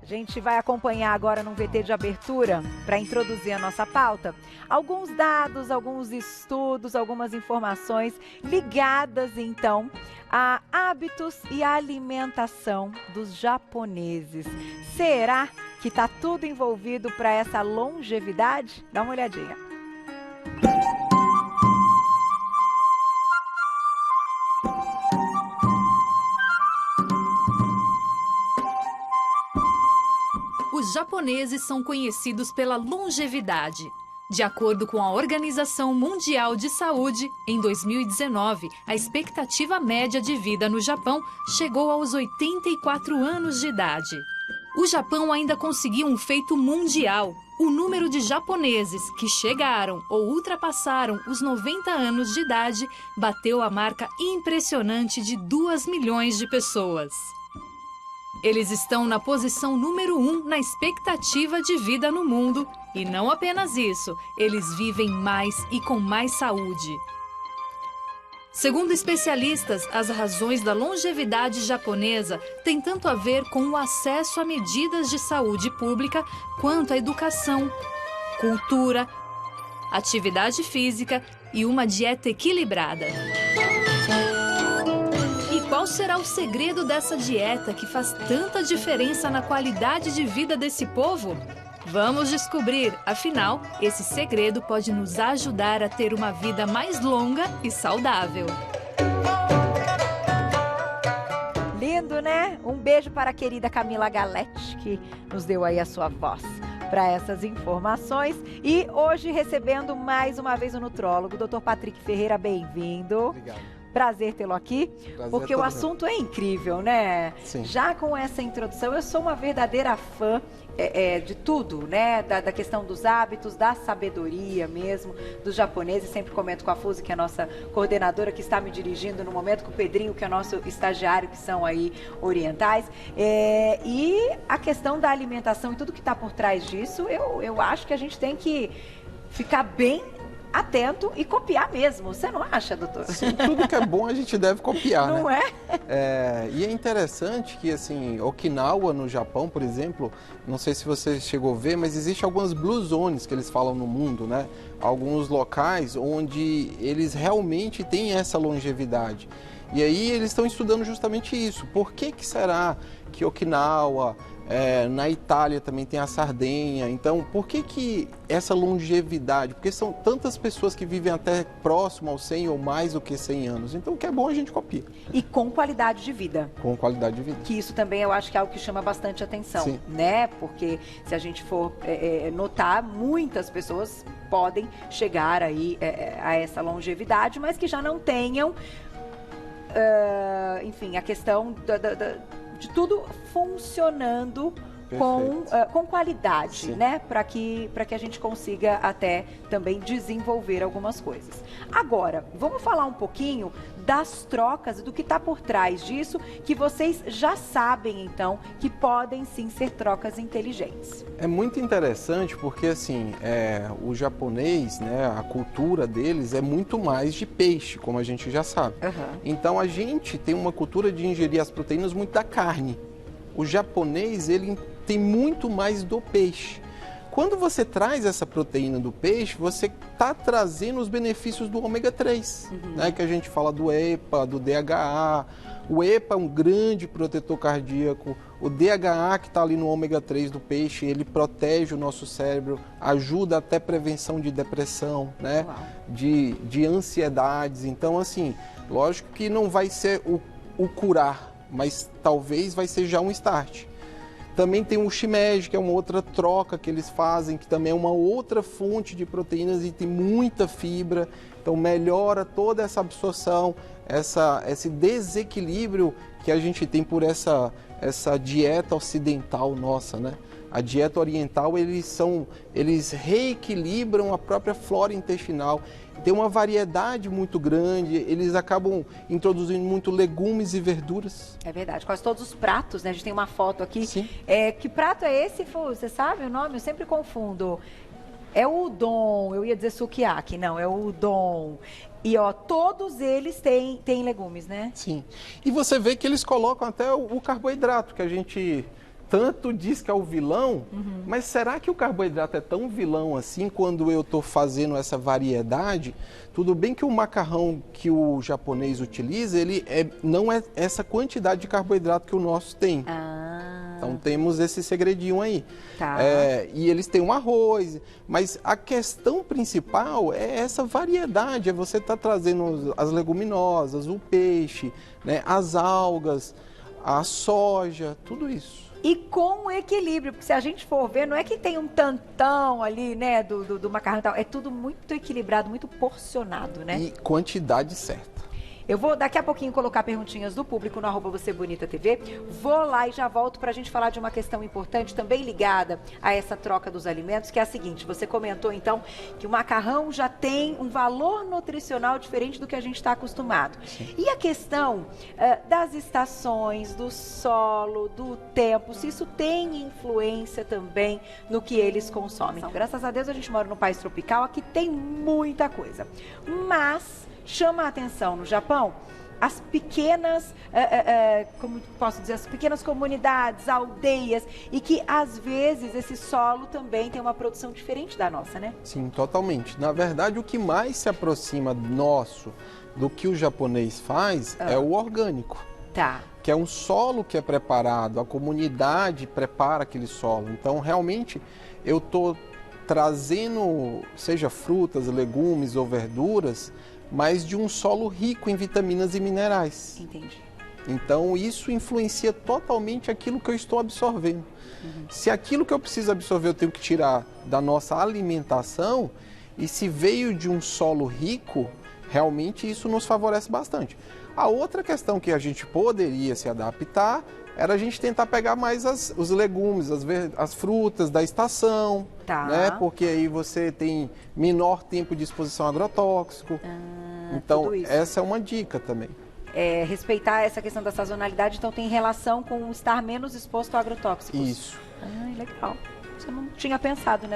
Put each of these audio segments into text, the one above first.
A gente vai acompanhar agora num VT de abertura, para introduzir a nossa pauta, alguns dados, alguns estudos, algumas informações ligadas, então, a hábitos e alimentação dos japoneses. Será que está tudo envolvido para essa longevidade? Dá uma olhadinha. Os japoneses são conhecidos pela longevidade. De acordo com a Organização Mundial de Saúde, em 2019, a expectativa média de vida no Japão chegou aos 84 anos de idade. O Japão ainda conseguiu um feito mundial. O número de japoneses que chegaram ou ultrapassaram os 90 anos de idade bateu a marca impressionante de 2 milhões de pessoas. Eles estão na posição número 1 na expectativa de vida no mundo. E não apenas isso, eles vivem mais e com mais saúde. Segundo especialistas, as razões da longevidade japonesa têm tanto a ver com o acesso a medidas de saúde pública quanto a educação, cultura, atividade física e uma dieta equilibrada. Qual será o segredo dessa dieta que faz tanta diferença na qualidade de vida desse povo? Vamos descobrir, afinal, esse segredo pode nos ajudar a ter uma vida mais longa e saudável. Lindo, né? Um beijo para a querida Camila Galete, que nos deu aí a sua voz para essas informações. E hoje recebendo mais uma vez o nutrólogo, Dr. Patrick Ferreira, bem-vindo. Obrigado. Prazer tê-lo aqui, porque o assunto é incrível, né? Sim. Já com essa introdução, eu sou uma verdadeira fã de tudo, né? Da questão dos hábitos, da sabedoria mesmo, dos japoneses. Sempre comento com a Fuzi, que é a nossa coordenadora, que está me dirigindo no momento, com o Pedrinho, que é o nosso estagiário, que são aí orientais. E a questão da alimentação e tudo que está por trás disso, eu acho que a gente tem que ficar bem atento e copiar mesmo. Você não acha, doutor? Sim, tudo que é bom a gente deve copiar, não né? É? E é interessante que, assim, Okinawa, no Japão, por exemplo, não sei se você chegou a ver, mas existe algumas blue zones que eles falam no mundo, né? Alguns locais onde eles realmente têm essa longevidade. E aí eles estão estudando justamente isso. Por que será que Okinawa... na Itália também tem a Sardenha. Então, por que essa longevidade? Porque são tantas pessoas que vivem até próximo aos 100 ou mais do que 100 anos. Então, o que é bom a gente copia. E com qualidade de vida. Com qualidade de vida. Que isso também eu acho que é algo que chama bastante atenção, Sim. né? Porque se a gente for notar, muitas pessoas podem chegar aí a essa longevidade, mas que já não tenham, enfim, a questão de tudo funcionando com qualidade, Sim. né? Para que a gente consiga até também desenvolver algumas coisas. Agora, vamos falar um pouquinho das trocas e do que está por trás disso, que vocês já sabem, então, que podem sim ser trocas inteligentes. É muito interessante porque, assim, o japonês, né, a cultura deles é muito mais de peixe, como a gente já sabe. Uhum. Então, a gente tem uma cultura de ingerir as proteínas muito da carne. O japonês, ele tem muito mais do peixe. Quando você traz essa proteína do peixe, você está trazendo os benefícios do ômega 3, né? Que a gente fala do EPA, do DHA. O EPA é um grande protetor cardíaco. O DHA, que está ali no ômega 3 do peixe, ele protege o nosso cérebro, ajuda até prevenção de depressão, né? De ansiedades. Então, assim, lógico que não vai ser o curar, mas talvez vai ser já um start. Também tem o shimeji, que é uma outra troca que eles fazem, que também é uma outra fonte de proteínas e tem muita fibra. Então melhora toda essa absorção, esse desequilíbrio que a gente tem por essa dieta ocidental nossa, né? A dieta oriental, eles reequilibram a própria flora intestinal. Tem uma variedade muito grande, eles acabam introduzindo muito legumes e verduras. É verdade, quase todos os pratos, né? A gente tem uma foto aqui. Sim. Que prato é esse, Fu? Você sabe o nome? Eu sempre confundo. É o udon, eu ia dizer sukiyaki, não, é o udon. E, ó, todos eles têm legumes, né? Sim. E você vê que eles colocam até o carboidrato, que a gente tanto diz que é o vilão, mas será que o carboidrato é tão vilão assim quando eu estou fazendo essa variedade? Tudo bem que o macarrão que o japonês utiliza, não é essa quantidade de carboidrato que o nosso tem. Então temos esse segredinho aí. Tá. E eles têm um arroz, mas a questão principal é essa variedade, é você estar trazendo as leguminosas, o peixe, né, as algas, a soja, tudo isso. E com equilíbrio, porque se a gente for ver, não é que tem um tantão ali, né, do macarrão e tal, é tudo muito equilibrado, muito porcionado, né? E quantidade certa. Eu vou daqui a pouquinho colocar perguntinhas do público no @VocêBonitaTV. Vou lá e já volto para a gente falar de uma questão importante, também ligada a essa troca dos alimentos, que é a seguinte: você comentou então que o macarrão já tem um valor nutricional diferente do que a gente está acostumado. Sim. E a questão das estações, do solo, do tempo, se isso tem influência também no que eles consomem. Então, graças a Deus a gente mora num país tropical, aqui tem muita coisa. Mas chama a atenção no Japão as pequenas, como posso dizer, as pequenas comunidades, aldeias, e que às vezes esse solo também tem uma produção diferente da nossa, né? Sim, totalmente. Na verdade, o que mais se aproxima nosso do que o japonês faz é o orgânico. Tá. Que é um solo que é preparado, a comunidade prepara aquele solo. Então, realmente, eu estou trazendo, seja frutas, legumes ou verduras, mas de um solo rico em vitaminas e minerais. Entendi. Então, isso influencia totalmente aquilo que eu estou absorvendo. Se aquilo que eu preciso absorver eu tenho que tirar da nossa alimentação, e se veio de um solo rico, realmente isso nos favorece bastante. A outra questão que a gente poderia se adaptar era a gente tentar pegar mais os legumes, as frutas da estação, tá, né? Porque aí você tem menor tempo de exposição a agrotóxico. Então, essa é uma dica também. Respeitar essa questão da sazonalidade, então tem relação com estar menos exposto a agrotóxicos. Isso. Legal. Eu não tinha pensado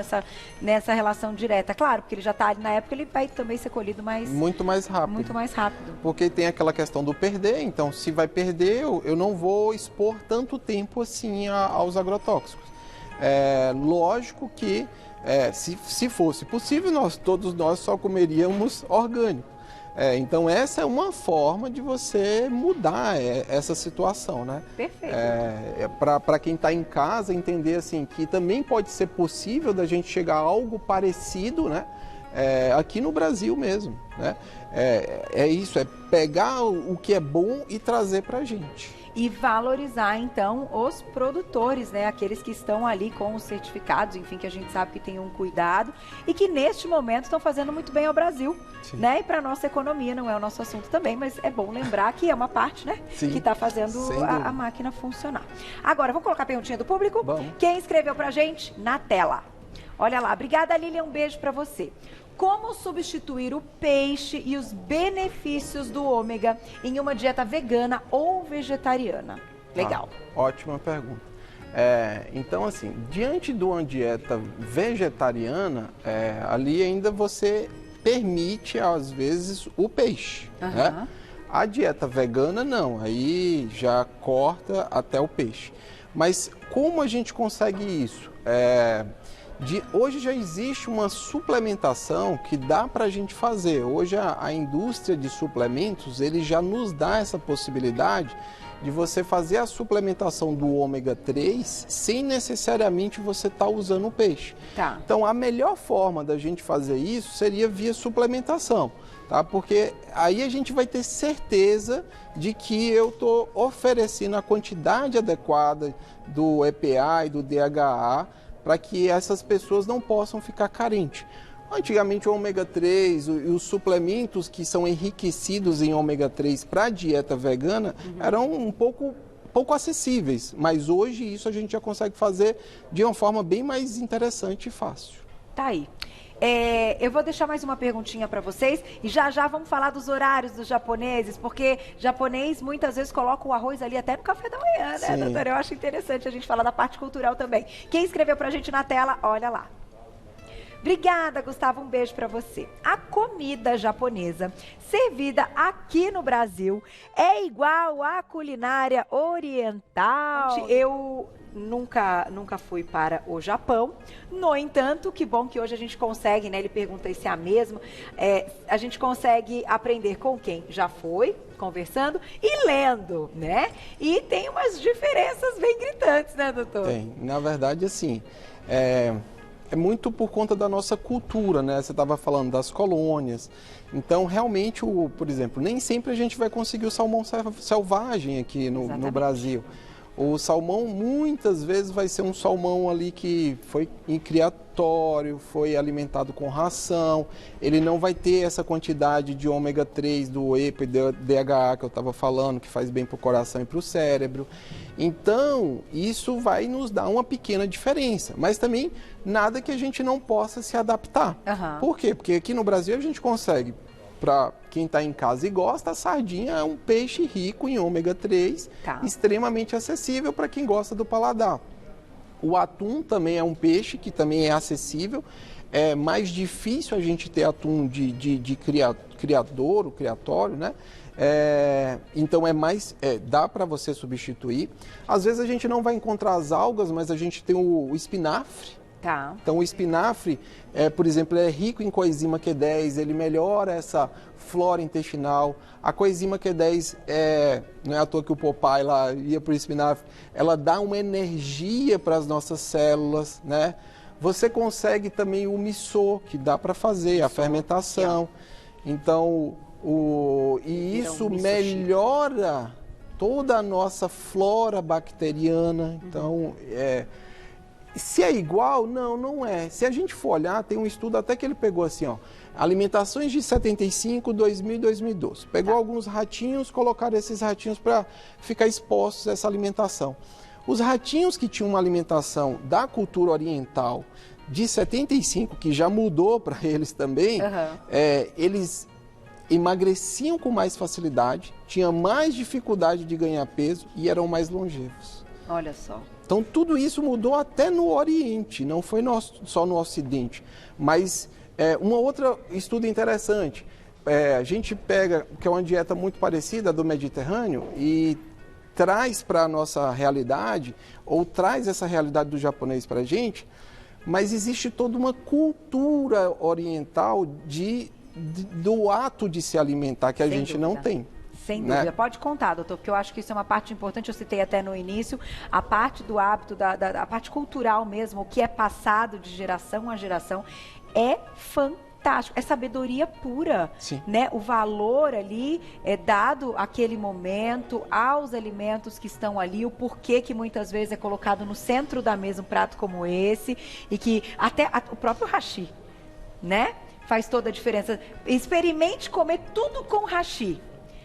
nessa relação direta. Claro, porque ele já está ali na época, ele vai também ser colhido muito mais rápido. Muito mais rápido. Porque tem aquela questão do perder, então se vai perder, eu não vou expor tanto tempo assim aos agrotóxicos. Lógico que, se fosse possível, todos nós só comeríamos orgânico. Então, essa é uma forma de você mudar essa situação, né? Perfeito. Para quem está em casa, entender assim, que também pode ser possível da gente chegar a algo parecido, né? Aqui no Brasil mesmo, né? Isso, pegar o que é bom e trazer para a gente. E valorizar, então, os produtores, né? Aqueles que estão ali com os certificados, enfim, que a gente sabe que tem um cuidado e que neste momento estão fazendo muito bem ao Brasil, sim, né? E para a nossa economia, não é o nosso assunto também, mas é bom lembrar que é uma parte, né? Sim, que está fazendo a máquina funcionar. Agora, vamos colocar a perguntinha do público? Vamos. Quem escreveu pra gente? Na tela. Olha lá. Obrigada, Lilian. Um beijo para você. Como substituir o peixe e os benefícios do ômega em uma dieta vegana ou vegetariana? Legal. Ótima pergunta. Então, assim, diante de uma dieta vegetariana, ali ainda você permite, às vezes, o peixe, né? A dieta vegana, não. Aí já corta até o peixe. Mas como a gente consegue isso? Hoje já existe uma suplementação que dá para a gente fazer. Hoje a indústria de suplementos, ele já nos dá essa possibilidade de você fazer a suplementação do ômega 3 sem necessariamente você estar usando o peixe. Tá. Então, a melhor forma da gente fazer isso seria via suplementação, tá? Porque aí a gente vai ter certeza de que eu estou oferecendo a quantidade adequada do EPA e do DHA para que essas pessoas não possam ficar carentes. Antigamente o ômega 3 e os suplementos que são enriquecidos em ômega 3 para a dieta vegana eram um pouco acessíveis, mas hoje isso a gente já consegue fazer de uma forma bem mais interessante e fácil. Tá aí. Eu vou deixar mais uma perguntinha para vocês e já vamos falar dos horários dos japoneses, porque japonês muitas vezes coloca o arroz ali até no café da manhã, né, doutora? Eu acho interessante a gente falar da parte cultural também. Quem escreveu pra gente na tela, olha lá. Obrigada, Gustavo, um beijo para você. A comida japonesa servida aqui no Brasil é igual à culinária oriental? Eu nunca fui para o Japão. No entanto, que bom que hoje a gente consegue, né? Ele pergunta se é a mesma. A gente consegue aprender com quem já foi, conversando e lendo, né? E tem umas diferenças bem gritantes, né, doutor? Tem. Na verdade, assim, é muito por conta da nossa cultura, né? Você estava falando das colônias. Então, realmente, por exemplo, nem sempre a gente vai conseguir o salmão selvagem aqui no Brasil. O salmão, muitas vezes, vai ser um salmão ali que foi em criatório, foi alimentado com ração. Ele não vai ter essa quantidade de ômega 3 do EPA e do DHA que eu estava falando, que faz bem para o coração e para o cérebro. Então, isso vai nos dar uma pequena diferença. Mas também nada que a gente não possa se adaptar. Uhum. Por quê? Porque aqui no Brasil a gente consegue... Para quem está em casa e gosta, a sardinha é um peixe rico em ômega 3, extremamente acessível para quem gosta do paladar. O atum também é um peixe que também é acessível. É mais difícil a gente ter atum de criadouro, criatório, né? Então dá para você substituir. Às vezes a gente não vai encontrar as algas, mas a gente tem o espinafre. Tá. Então o espinafre, por exemplo, é rico em coenzima Q10, ele melhora essa flora intestinal. A coenzima Q10, não é à toa que o Popeye lá ia para o espinafre, ela dá uma energia para as nossas células, né? Você consegue também o miso, que dá para fazer, a fermentação. Então, isso melhora toda a nossa flora bacteriana. Então, se é igual? Não, não é. Se a gente for olhar, tem um estudo até que ele pegou assim, ó, alimentações de 75, 2000 e 2012. Pegou alguns ratinhos, colocaram esses ratinhos para ficar expostos a essa alimentação. Os ratinhos que tinham uma alimentação da cultura oriental de 75, que já mudou para eles também, eles emagreciam com mais facilidade, tinham mais dificuldade de ganhar peso e eram mais longevos. Olha só. Então, tudo isso mudou até no Oriente, não foi só no Ocidente. Mas, um outro estudo interessante, a gente pega, que é uma dieta muito parecida do Mediterrâneo, e traz para a nossa realidade, ou traz essa realidade do japonês para a gente, mas existe toda uma cultura oriental do ato de se alimentar que a gente não tem. Sem dúvida. Pode contar, doutor, porque eu acho que isso é uma parte importante, eu citei até no início, a parte do hábito, a parte cultural mesmo, o que é passado de geração a geração, é fantástico, é sabedoria pura, né? O valor ali é dado àquele momento, aos alimentos que estão ali, o porquê que muitas vezes é colocado no centro da mesa um prato como esse, e que até o próprio hashi, né? Faz toda a diferença. Experimente comer tudo com hashi.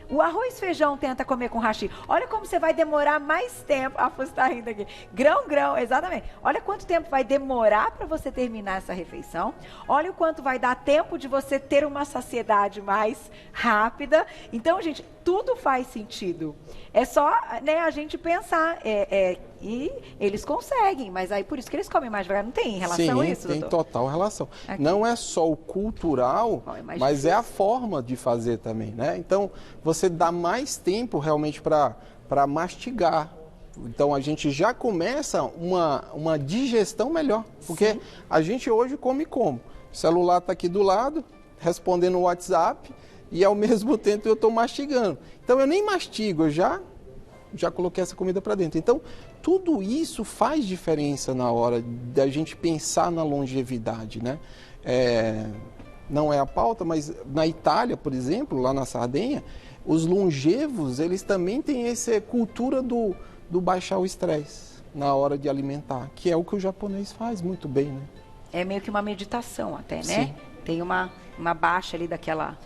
O arroz e feijão tenta comer com hashi. Olha como você vai demorar mais tempo. A Fus está rindo aqui. Grão, exatamente. Olha quanto tempo vai demorar para você terminar essa refeição. Olha o quanto vai dar tempo de você ter uma saciedade mais rápida. Então, gente, tudo faz sentido. É só, né, a gente pensar. E eles conseguem, mas aí por isso que eles comem mais devagar. Não tem relação a isso, tem doutor? Total relação. Aqui. Não é só o cultural, mas difícil. É a forma de fazer também, né? Então, você dá mais tempo realmente para mastigar. Então, a gente já começa uma digestão melhor. Porque a gente hoje come como? O celular está aqui do lado, respondendo o WhatsApp, e ao mesmo tempo eu estou mastigando. Então, eu nem mastigo, eu já coloquei essa comida para dentro. Então, tudo isso faz diferença na hora da gente pensar na longevidade, né? Não é a pauta, mas na Itália, por exemplo, lá na Sardenha, os longevos, eles também têm essa cultura do baixar o estresse na hora de alimentar, que é o que o japonês faz muito bem, né? É meio que uma meditação até, né? Sim. Tem uma baixa ali daquela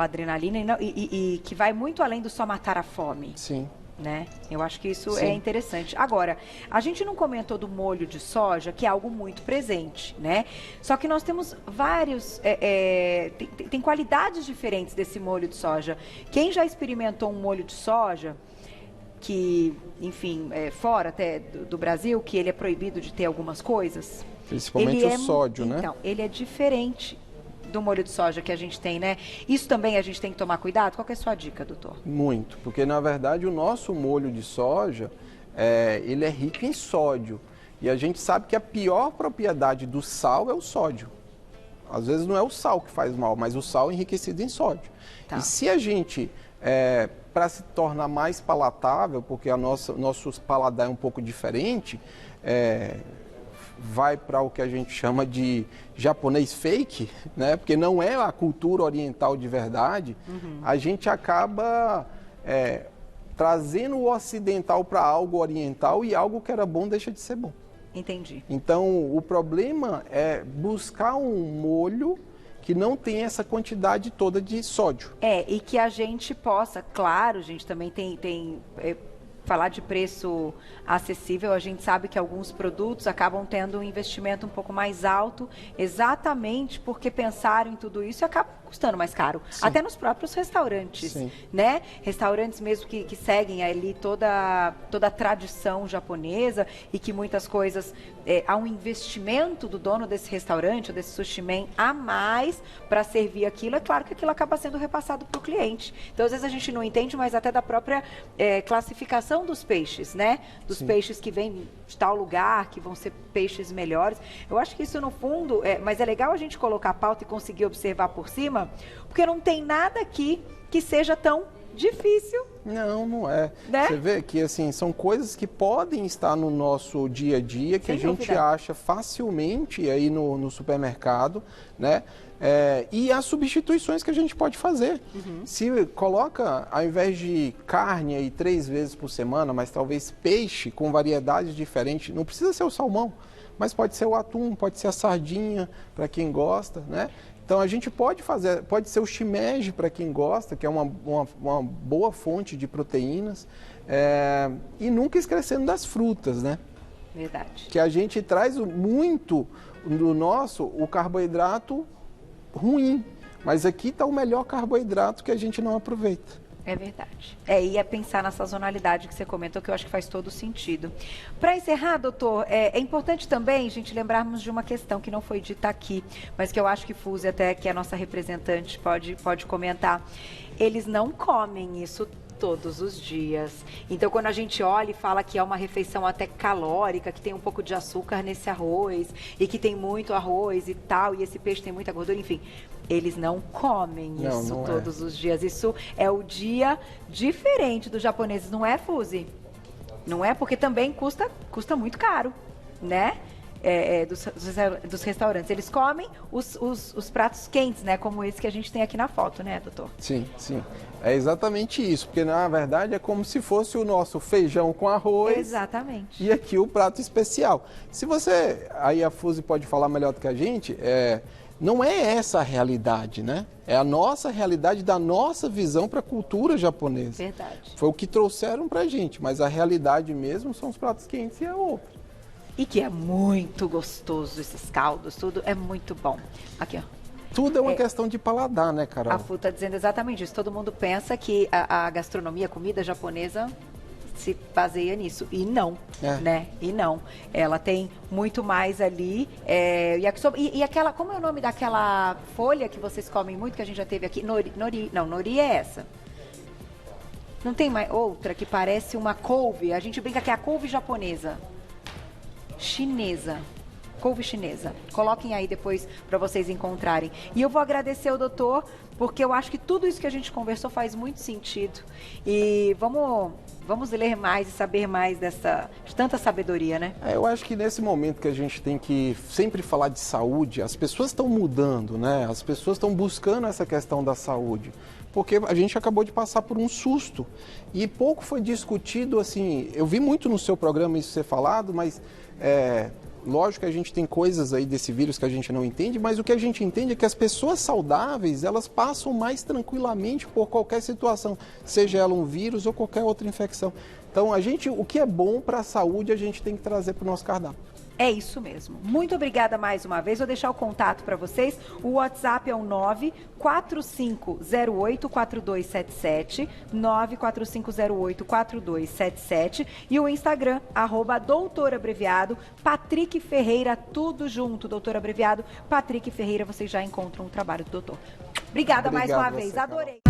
adrenalina e que vai muito além do só matar a fome. Sim. Né? Eu acho que isso é interessante. Agora, a gente não comentou do molho de soja, que é algo muito presente, né? Só que nós temos vários... tem qualidades diferentes desse molho de soja. Quem já experimentou um molho de soja, enfim, fora até do Brasil, que ele é proibido de ter algumas coisas? Principalmente o sódio, né? Então, ele é diferente do molho de soja que a gente tem, né? Isso também a gente tem que tomar cuidado? Qual que é a sua dica, doutor? Muito, porque na verdade o nosso molho de soja, ele é rico em sódio. E a gente sabe que a pior propriedade do sal é o sódio. Às vezes não é o sal que faz mal, mas o sal é enriquecido em sódio. Tá. E se a gente, para se tornar mais palatável, porque nosso paladar é um pouco diferente, vai para o que a gente chama de japonês fake, né? Porque não é a cultura oriental de verdade, a gente acaba trazendo o ocidental para algo oriental e algo que era bom deixa de ser bom. Entendi. Então, o problema é buscar um molho que não tem essa quantidade toda de sódio. E que a gente possa, claro, a gente também tem falar de preço acessível, a gente sabe que alguns produtos acabam tendo um investimento um pouco mais alto, exatamente porque pensaram em tudo isso e acaba custando mais caro. Sim. Até nos próprios restaurantes, Sim. né? Restaurantes mesmo que seguem ali toda a tradição japonesa e que muitas coisas, há um investimento do dono desse restaurante, ou desse sushi man, a mais para servir aquilo. É claro que aquilo acaba sendo repassado para o cliente. Então, às vezes a gente não entende, mas até da própria classificação dos peixes, né? Dos Sim. peixes que vêm de tal lugar, que vão ser peixes melhores. Eu acho que isso, no fundo, mas é legal a gente colocar a pauta e conseguir observar por cima, porque não tem nada aqui que seja tão difícil. Não, não é. Né? Você vê que assim, são coisas que podem estar no nosso dia a dia, que Sem a gente dúvida. acha facilmente aí no supermercado, né? E as substituições que a gente pode fazer. Se coloca, ao invés de carne aí 3 vezes por semana, mas talvez peixe com variedades diferentes, não precisa ser o salmão, mas pode ser o atum, pode ser a sardinha, para quem gosta, né? Então a gente pode fazer, pode ser o shimeji para quem gosta, que é uma boa fonte de proteínas, e nunca esquecendo das frutas, né? Verdade. Que a gente traz muito do o carboidrato ruim, mas aqui está o melhor carboidrato que a gente não aproveita. É verdade. E é pensar na sazonalidade que você comentou, que eu acho que faz todo sentido. Para encerrar, doutor, é importante também, gente, lembrarmos de uma questão que não foi dita aqui, mas que eu acho que Fúzia, até que é a nossa representante, pode comentar. Eles não comem isso todos os dias. Então, quando a gente olha e fala que é uma refeição até calórica, que tem um pouco de açúcar nesse arroz, e que tem muito arroz e tal, e esse peixe tem muita gordura, enfim, eles não comem isso todos os dias. Isso é o dia diferente dos japoneses, não é, Fuzi? Não é? Porque também custa muito caro, né? Dos restaurantes. Eles comem os pratos quentes, né? Como esse que a gente tem aqui na foto, né, doutor? Sim, sim. É exatamente isso, porque na verdade é como se fosse o nosso feijão com arroz. Exatamente. E aqui o prato especial. Se você, aí a Fuzi pode falar melhor do que a gente, não é essa a realidade, né? É a nossa realidade da nossa visão para a cultura japonesa. Verdade. Foi o que trouxeram para a gente, mas a realidade mesmo são os pratos quentes e é outra. E que é muito gostoso, esses caldos, tudo é muito bom. Aqui, ó. Tudo é uma questão de paladar, né, Carol? A Fu está dizendo exatamente isso. Todo mundo pensa que a gastronomia, a comida japonesa se baseia nisso. E não, né? E não. Ela tem muito mais ali. E aquela, como é o nome daquela folha que vocês comem muito, que a gente já teve aqui? Nori é essa. Não tem mais outra que parece uma couve. A gente brinca que é a couve japonesa. Chinesa. Couve chinesa. Coloquem aí depois para vocês encontrarem. E eu vou agradecer ao doutor, porque eu acho que tudo isso que a gente conversou faz muito sentido. E vamos ler mais e saber mais de tanta sabedoria, né? Eu acho que nesse momento que a gente tem que sempre falar de saúde, as pessoas estão mudando, né? As pessoas estão buscando essa questão da saúde. Porque a gente acabou de passar por um susto. E pouco foi discutido, assim, eu vi muito no seu programa isso ser falado, mas lógico que a gente tem coisas aí desse vírus que a gente não entende, mas o que a gente entende é que as pessoas saudáveis, elas passam mais tranquilamente por qualquer situação, seja ela um vírus ou qualquer outra infecção. Então, o que é bom para a saúde, a gente tem que trazer para o nosso cardápio. É isso mesmo. Muito obrigada mais uma vez. Vou deixar o contato para vocês. O WhatsApp é o 945084277, 945084277 e o Instagram, @doutor abreviado, Patrick Ferreira, tudo junto, doutor abreviado, Patrick Ferreira, vocês já encontram o trabalho do doutor. Obrigada mais uma vez, adorei.